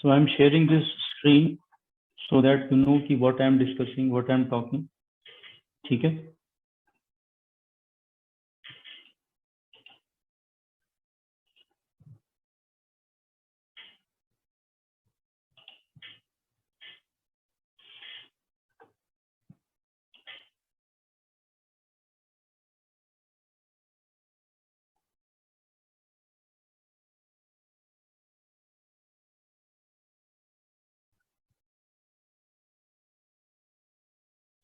So I'm sharing this screen so that you know कि what I'm discussing, what I'm talking. ठीक है?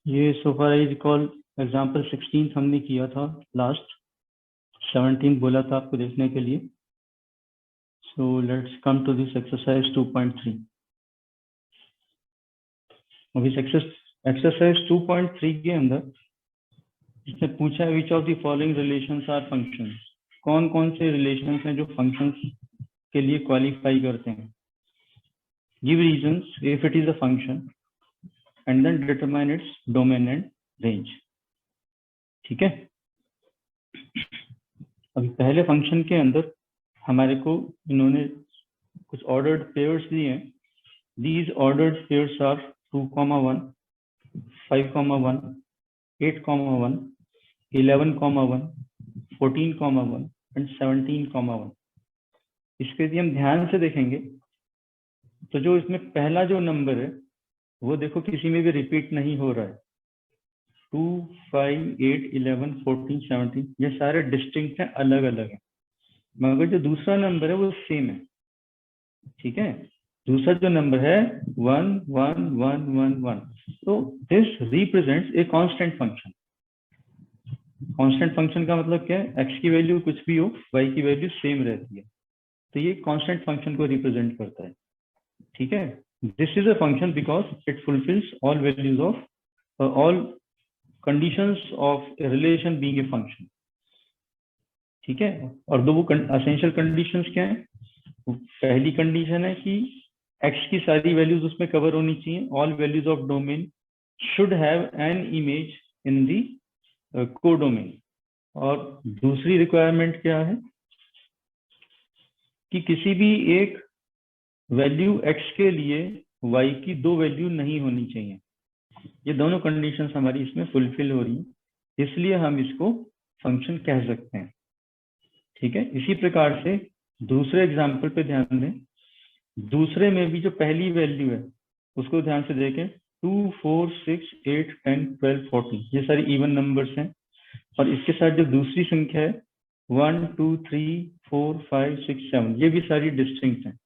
ये so far I recall example 16 हमने किया था last, 17 बोला था आपको देखने के लिए. So let's come to this exercise 2.3. अब इस exercise 2.3 के अंदर इसने पूछा है which of the following relations are functions. कौन कौन से relations हैं जो functions के लिए qualify करते हैं. Give reasons if it is a function and then determine its domain and range. ठीक है. अभी पहले फंक्शन के अंदर हमारे को इन्होंने कुछ ऑर्डर्ड पेयर्स दिए हैं. These ordered pairs are 2,1, 5,1, 8,1, 11,1, 14,1 and 17,1. इसके यदि हम ध्यान से देखेंगे तो जो इसमें पहला जो नंबर है वो देखो किसी में भी रिपीट नहीं हो रहा है. 2, 5, 8, 11, 14, 17 ये सारे डिस्टिंक्ट हैं, अलग अलग हैं. मगर जो दूसरा नंबर है वो सेम है. ठीक है. दूसरा जो नंबर है 1, 1, 1, 1, 1. तो this represents a constant function. Constant function का मतलब क्या है? एक्स की वैल्यू कुछ भी हो, वाई की वैल्यू सेम रहती है. तो ये कांस्टेंट फंक्शन को रिप्रेजेंट करता है. ठीक है. This is a function because it fulfils all values of all conditions of a relation being a function. ठीक है. और दो वो एसेंशियल कंडीशंस क्या है? पहली कंडीशन है कि एक्स की सारी वैल्यूज उसमें कवर होनी चाहिए. All values of domain should have an image in the codomain. और दूसरी रिक्वायरमेंट क्या है कि किसी भी एक वैल्यू एक्स के लिए वाई की दो वैल्यू नहीं होनी चाहिए. ये दोनों कंडीशंस हमारी इसमें फुलफिल हो रही हैं, इसलिए हम इसको फंक्शन कह सकते हैं. ठीक है. इसी प्रकार से दूसरे एग्जाम्पल पे ध्यान दें. दूसरे में भी जो पहली वैल्यू है उसको ध्यान से देखें. 2, 4, 6, 8, 10, 12, 14 ये सारी इवन नंबर्स हैं. और इसके साथ जो दूसरी संख्या है 1, 2, 3, 4, 5, 6, 7 ये भी सारी डिस्टिंक्ट हैं.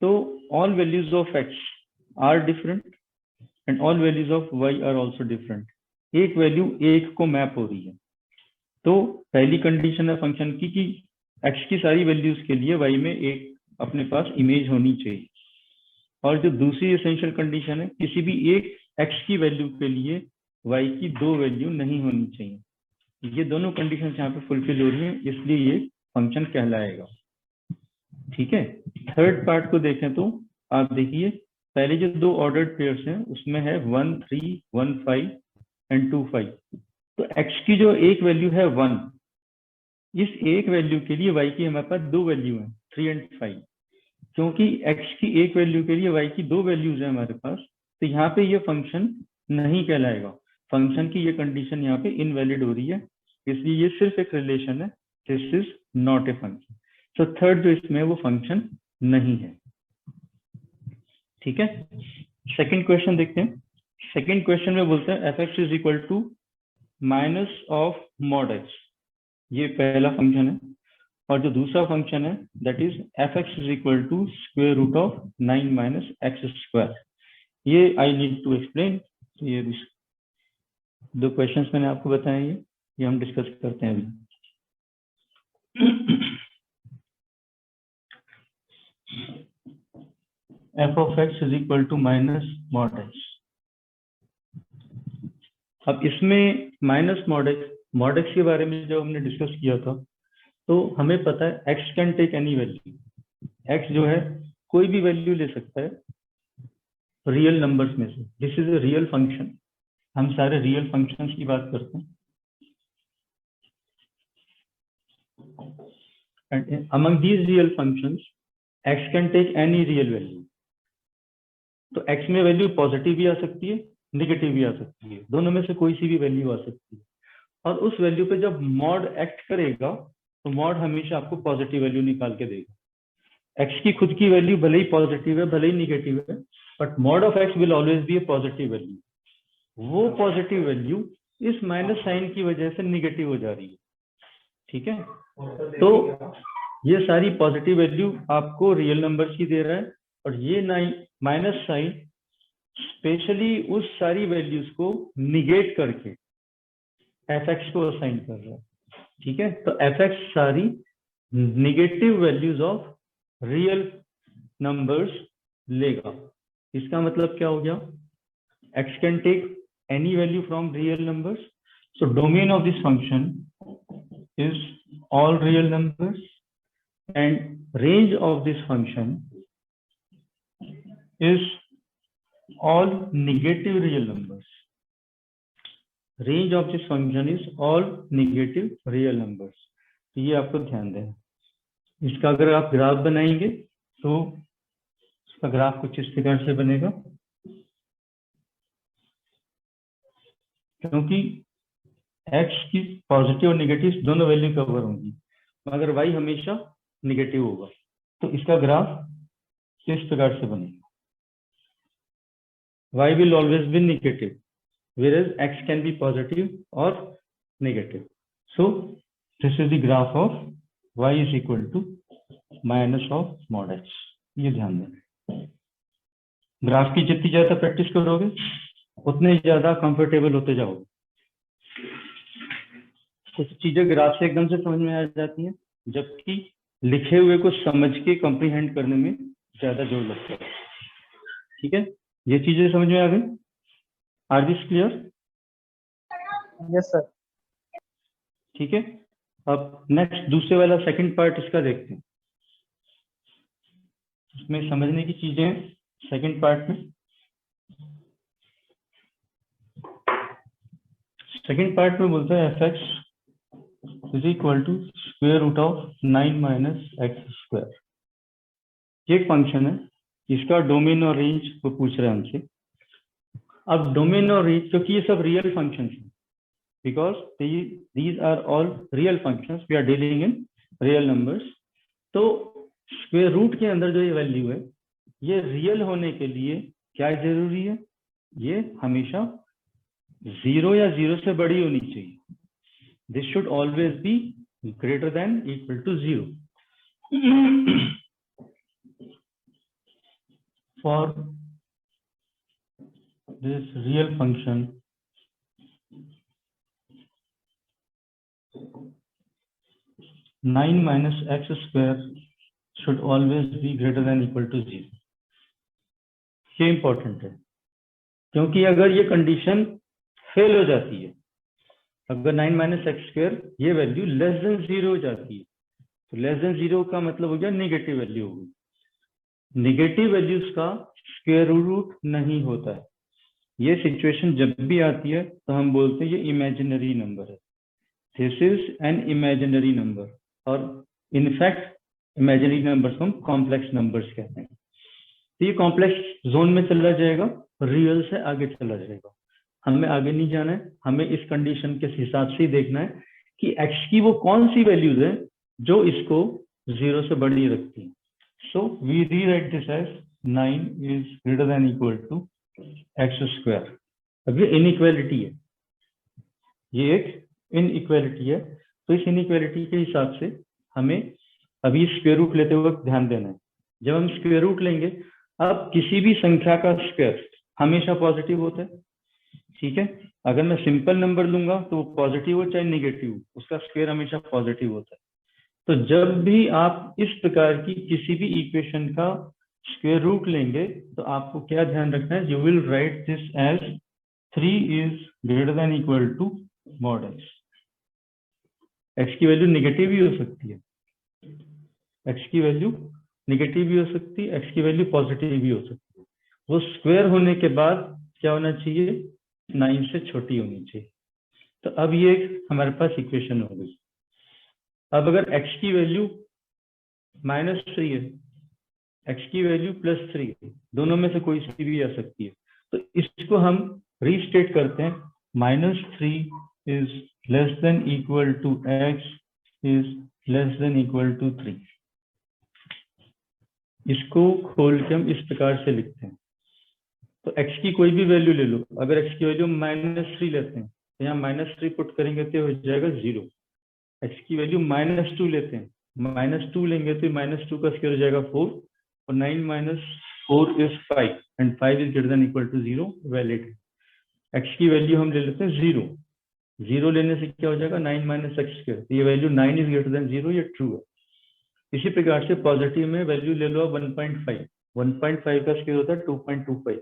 तो all values of X are different and all values of Y are also different. एक वैल्यू एक को मैप हो रही है. तो पहली कंडीशन है फंक्शन की कि एक्स की सारी वैल्यूज के लिए वाई में एक अपने पास इमेज होनी चाहिए. और जो दूसरी एसेंशियल कंडीशन है किसी भी एक एक्स की वैल्यू के लिए वाई की दो वैल्यू नहीं होनी चाहिए. ये दोनों कंडीशन यहाँ पे फुलफिल हो रही है, इसलिए ये फंक्शन कहलाएगा. ठीक है. थर्ड पार्ट को देखें तो आप देखिए पहले जो दो ऑर्डर्ड पेयर्स हैं उसमें है 1, 3, 1, 5 एंड 2, 5. तो एक्स की जो एक वैल्यू है 1, इस एक वैल्यू के लिए वाई की हमारे पास दो वैल्यू है 3 एंड 5. क्योंकि एक्स की एक वैल्यू के लिए वाई की दो वैल्यूज है हमारे पास, तो यहाँ पे ये फंक्शन नहीं कहलाएगा. फंक्शन की ये कंडीशन यहाँ पे इनवैलिड हो रही है, इसलिए ये सिर्फ एक रिलेशन है. This is not a function. तो थर्ड जो इसमें वो फंक्शन नहीं है. ठीक है. सेकंड क्वेश्चन देखते हैं. सेकंड क्वेश्चन में बोलते हैं F X is equal to minus of mod X. ये पहला फंक्शन है. और जो दूसरा फंक्शन है that is F X is equal to square root of 9 minus X square. ये आई नीड टू एक्सप्लेन. ये दो क्वेश्चंस मैंने आपको बताए, ये हम डिस्कस करते हैं अभी. F of X is equal to minus mod X. अब इसमें माइनस मॉड एक्स के बारे में जब हमने डिस्कस किया था तो हमें पता है x can take any value. x जो है कोई भी वैल्यू ले सकता है रियल नंबर्स में से. This is a real function. हम सारे रियल फंक्शंस की बात करते हैं. And among these real functions x can take any real value. तो x में वैल्यू पॉजिटिव भी आ सकती है, निगेटिव भी आ सकती है, दोनों में से कोई सी भी वैल्यू आ सकती है। और उस वैल्यू पे जब मॉड एक्ट करेगा तो मॉड हमेशा आपको पॉजिटिव वैल्यू निकाल के देगा। x की खुद की वैल्यू भले ही पॉजिटिव है भले ही निगेटिव है, but mod of x will always be A positive value. वो पॉजिटिव वैल्यू इस माइनस साइन की वजह से निगेटिव हो जा रही है, ठीक है। तो ये सारी पॉजिटिव वैल्यू आपको रियल नंबर्स की दे रहा है, और ये माइनस साइन स्पेशली उस सारी वैल्यूज को निगेट करके fx को असाइन कर रहा है, ठीक है। तो fx सारी negative values of real numbers लेगा। इसका मतलब क्या हो गया, x can take any value from real numbers, so domain of this function is all real numbers and range of this function is all negative real numbers. Range of this function is all negative real numbers. तो ये आपको ध्यान देना। इसका अगर आप graph बनाएंगे तो इसका ग्राफ कुछ इस प्रकार से बनेगा, क्योंकि x की पॉजिटिव और नेगेटिव दोनों वैल्यू कवर होंगी, मगर y हमेशा नेगेटिव होगा। तो इसका ग्राफ इस प्रकार से बनेगा, y will always be negative whereas x can be positive or negative. So this is the graph of y is equal to minus of mod x. ये ध्यान दें। ग्राफ की जितनी ज्यादा प्रैक्टिस करोगे उतने ज्यादा कंफर्टेबल होते जाओगे। कुछ चीजें ग्राफ से एकदम से समझ में आ जाती हैं, जबकि लिखे हुए को समझ के कंप्रीहेंड करने में ज्यादा जोर लगता है, ठीक है। ये चीजें समझ में आ गई? Are this clear? Yes sir. ठीक है। अब नेक्स्ट दूसरे वाला सेकंड पार्ट इसका देखते हैं। इसमें समझने की चीजें सेकंड पार्ट में। सेकंड पार्ट में बोलता है fx is equal to square root of 9 minus x square। ये एक फंक्शन है, इसका डोमेन और रेंज को पूछ रहे हैं हमसे। अब डोमेन और रेंज, क्योंकि ये सब रियल फंक्शंस हैं, because these are all real functions, we are dealing in real numbers. तो स्क्वायर रूट के अंदर जो ये वैल्यू है, ये रियल होने के लिए क्या जरूरी है, ये हमेशा 0 या 0 से बड़ी होनी चाहिए। This should always be greater than equal to 0. For this real function, nine minus x square should always be greater than equal to 0. ये इंपॉर्टेंट है, क्योंकि अगर ये कंडीशन फेल हो जाती है, अगर 9 माइनस एक्स स्क्वायर ये वैल्यू लेस देन 0 हो जाती है, तो लेस देन 0 का मतलब हो गया नेगेटिव वैल्यू होगी। नेगेटिव वैल्यूज का स्क्वायर रूट नहीं होता है। ये सिचुएशन जब भी आती है तो हम बोलते हैं ये इमेजिनरी नंबर है, this is an imaginary number. और इनफैक्ट इमेजिनरी नंबर्स को हम कॉम्प्लेक्स नंबर्स कहते हैं। तो ये कॉम्प्लेक्स जोन में चला जाएगा, रियल से आगे चला जाएगा। हमें आगे नहीं जाना है, हमें इस कंडीशन के हिसाब से ही देखना है कि x की वो कौन सी वैल्यूज है जो इसको 0 से बड़ी रखती है। So we rewrite this as 9 is greater than equal to X square. अब ये इनइक्वालिटी है, ये एक इनइक्वालिटी है। तो इस इनइक्वालिटी के हिसाब से हमें अभी स्क्वायर रूट लेते वक्त ध्यान देना है। जब हम स्क्वायर रूट लेंगे, अब किसी भी संख्या का स्क्वायर हमेशा पॉजिटिव होता है, ठीक है। अगर मैं सिंपल नंबर लूंगा तो वो पॉजिटिव हो चाहे नेगेटिव हो, उसका स्क्वायर हमेशा पॉजिटिव होता है। तो जब भी आप इस प्रकार की किसी भी इक्वेशन का स्क्वायर रूट लेंगे तो आपको क्या ध्यान रखना है, you will write this as 3 is greater than equal to mod x. X की वैल्यू नेगेटिव भी हो सकती है, एक्स की वैल्यू नेगेटिव भी हो सकती है, एक्स की वैल्यू पॉजिटिव भी हो सकती है। वो स्क्वायर होने के बाद क्या होना चाहिए, 9 से छोटी होनी चाहिए। तो अब ये हमारे पास इक्वेशन हो गई। अब अगर x की वैल्यू -3 है, x की वैल्यू +3, दोनों में से कोई सी भी आ सकती है। तो इसको हम रीस्टेट करते हैं, -3 is less than equal to x is less than equal to 3। इसको खोल के हम इस प्रकार से लिखते हैं। तो x की कोई भी वैल्यू ले लो, अगर x की वैल्यू -3 लेते हैं तो यहाँ -3 पुट करेंगे तो हो जाएगा 0। x की वैल्यू -2 लेते हैं, -2 लेंगे तो -2 का स्क्वायर हो जाएगा 4, और 9 - 4 is 5 and 5 is greater than equal to 0, valid. x की वैल्यू हम ले लेते हैं 0, 0 लेने से क्या हो जाएगा 9 - x स्क्वायर, ये वैल्यू 9 इज ग्रेटर देन 0, ये ट्रू है। इसी प्रकार से पॉजिटिव में वैल्यू ले लो 1.5, 1.5 का स्क्वायर होता है 2.25,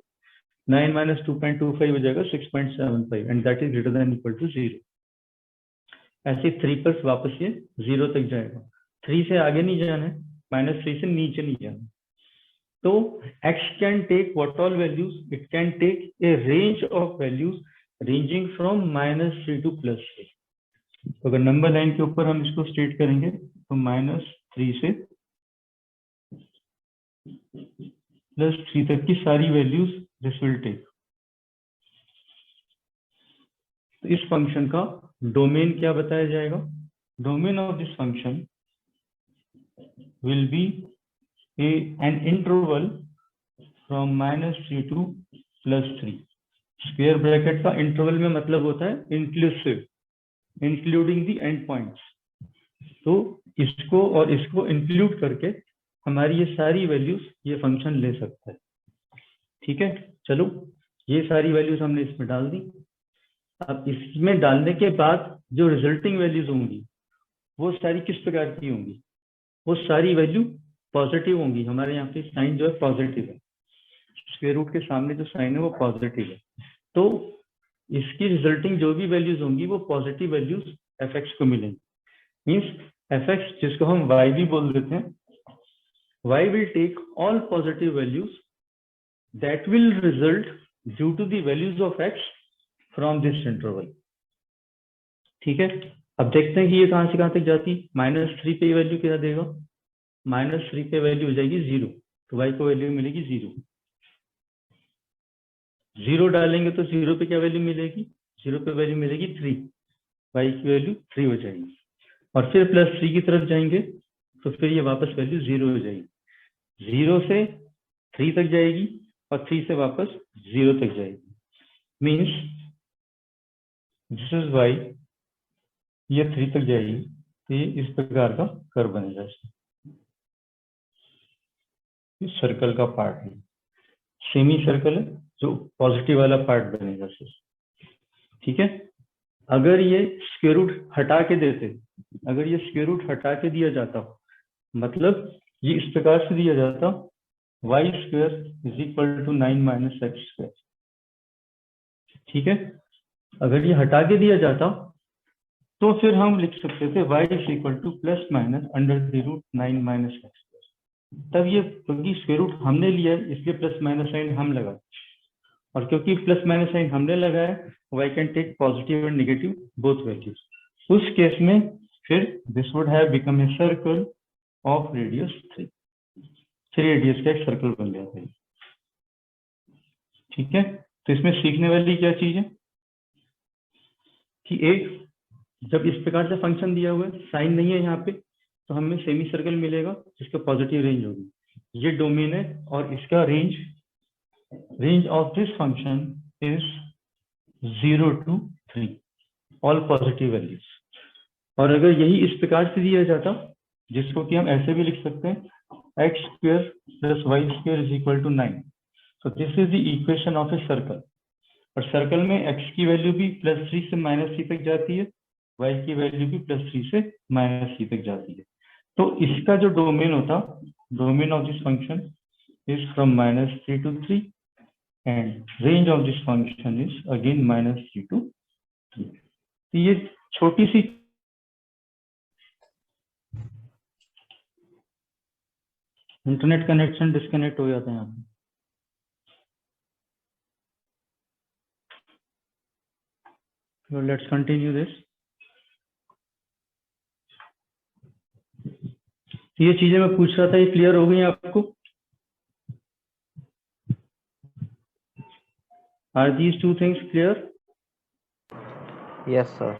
9 - 2.25 हो जाएगा 6.75 and that is greater than equal to 0। ऐसे 3 पर वापस ये 0 तक जाएगा, 3 से आगे नहीं जाना है, -3 से नीचे नहीं जाना। तो x can take what all values? It can take a range of values ranging from -3 to +3। तो अगर नंबर लाइन के ऊपर हम इसको स्टेट करेंगे तो -3 से +3 तक की सारी वैल्यूज दिस विल टेक। तो इस फंक्शन का डोमेन क्या बताया जाएगा? Domain of this function will be an interval from -3 to +3। Square bracket का इंटरवल में मतलब होता है inclusive, including the end points. तो इसको और इसको इंक्लूड करके हमारी ये सारी वैल्यूज ये फंक्शन ले सकता है। ठीक है, चलो ये सारी वैल्यूज हमने इसमें डाल दी। अब इसमें डालने के बाद जो रिजल्टिंग वैल्यूज होंगी वो सारी किस प्रकार की होंगी? वो सारी वैल्यू पॉजिटिव होंगी। हमारे यहाँ पे साइन जो है पॉजिटिव है, स्क्वायर रूट के सामने जो साइन है वो पॉजिटिव है। तो इसकी रिजल्टिंग जो भी वैल्यूज होंगी वो पॉजिटिव वैल्यूज एफ एक्स को मिलेंगी। मीन्स एफ एक्स जिसको हम वाई भी बोल देते हैं, y will take all positive values that will result due to the values of x from this interval. ठीक है, अब देखते हैं कि ये कहां से कहां तक जाती है। -3 पे वैल्यू क्या देगा? -3 पे वैल्यू हो जाएगी 0, तो y को वैल्यू मिलेगी 0। 0 डालेंगे तो 0 पे क्या वैल्यू मिलेगी? 0 पे वैल्यू मिलेगी 3, y की वैल्यू 3 हो जाएगी। और फिर +3 की तरफ जाएंगे तो फिर ये वापस वैल्यू 0 हो जाएगी, 0 से 3 तक जाएगी और 3 से वापस 0 तक जाएगी। मीन्स दिस इज y, ये 3 तक जाएगी तो ये इस प्रकार का कर्व बनेगा। इस सर्कल का पार्ट है, सेमी सर्कल है जो पॉजिटिव वाला पार्ट बनेगा। ठीक है, अगर ये स्क्वायर रूट हटा के देते, अगर ये स्क्वायर रूट हटा के दिया जाता, मतलब ये इस प्रकार से दिया जाता y² is equal to 9 - x²। ठीक है, अगर ये हटा के दिया जाता तो फिर हम लिख सकते थे y is equal to ±√9 - x²। तब ये क्योंकि स्क्वायर रूट हमने लिया है इसलिए + साइन हम लगाए, और क्योंकि + साइन हमने लगाया y can take positive and negative both values. उस केस में फिर this would have become a circle of radius 3, 3 radius का एक सर्कल बन जाता है। ठीक है, तो इसमें सीखने वाली क्या चीज है कि एक जब इस प्रकार से फंक्शन दिया हुआ है, साइन नहीं है यहाँ पे, तो हमें सेमी सर्कल मिलेगा जिसका पॉजिटिव रेंज होगी। ये डोमेन है और इसका range of this function is 0 to 3, all positive values. और अगर यही इस प्रकार से दिया जाता, जिसको कि हम ऐसे भी लिख सकते हैं x² + y² is equal to 9, so this is the equation of a circle. और सर्कल में x की वैल्यू भी +3 से -3 तक जाती है, y की वैल्यू भी +3 से -3 तक जाती है। तो इसका जो डोमेन होता, domain of this function is from -3 to 3 and range of this function is again -3 to 3। तो ये छोटी सी इंटरनेट कनेक्शन डिस्कनेक्ट हो जाता है यहाँ पे। So let's continue this। ये चीजें मैं पूछ रहा था, ये क्लियर हो गई आपको? Are these two things clear? Yes, sir.